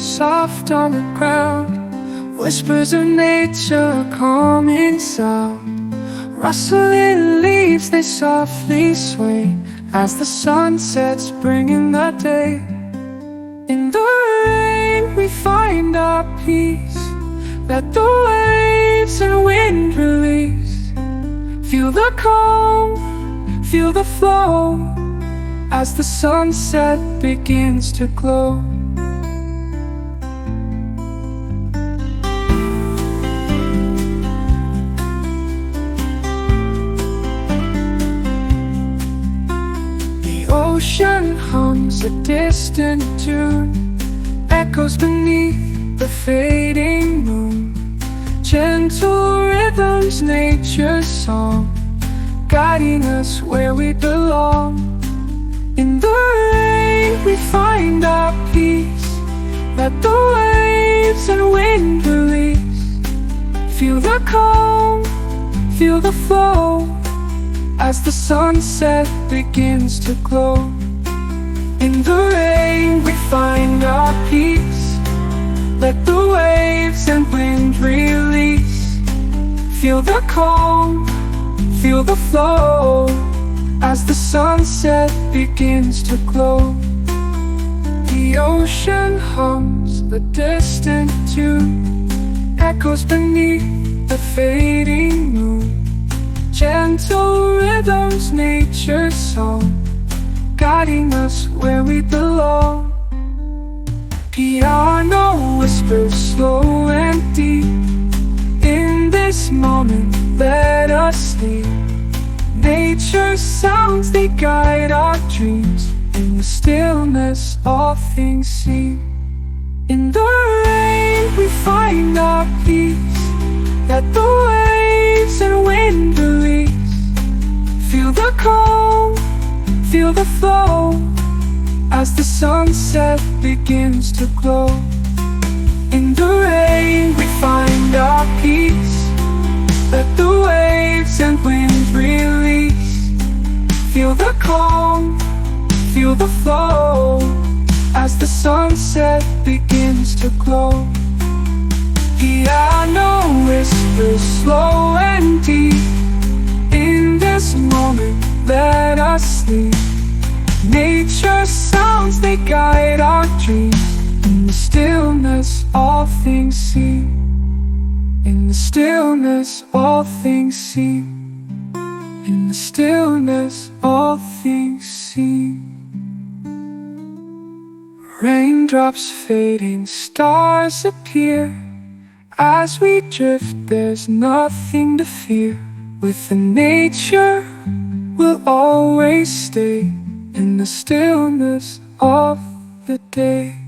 soft on the ground. Whispers of nature, a calming sound. Rustling leaves, they softly sway as the sun sets, bringing the day. In the rain we find our peace. Let the waves and wind release. Feel the calm, feel the flow as the sunset begins to glow. The ocean hums a distant tune, echoes beneath the fading moon. Gentle rhythms, nature's song, guiding us where we belong. In the rain we find our peace. Let the waves and wind release. Feel the calm, feel the flow as the sunset begins to glow. In the rain we find our peace. Let the waves and wind release. Feel the calm, feel the flow as the sunset begins to glow. The ocean hums a distant tune, echoes beneath the fading moon. Gentle rhythms, nature's song, guiding us where we belong. Piano whispers slow and deep. In this moment, let us sleep. Nature's sounds, they guide our dreams. In the stillness, all things seem. In the rain, we find our peace. Let the waves and wind release. Feel the calm, feel the flow as the sunset begins to glow. In the rain we find our peace. Let the waves and wind release. Feel the calm, feel the flow as the sunset begins to glow. Piano whispers slow and deep. In this moment, let us sleep. Nature's sounds, they guide our dreams. In the stillness, all things seem. In the stillness, all things seem. In the stillness, all things seem. Raindrops fading, stars appear. As we drift, there's nothing to fear. With the nature, we'll always stay. In the stillness of the day.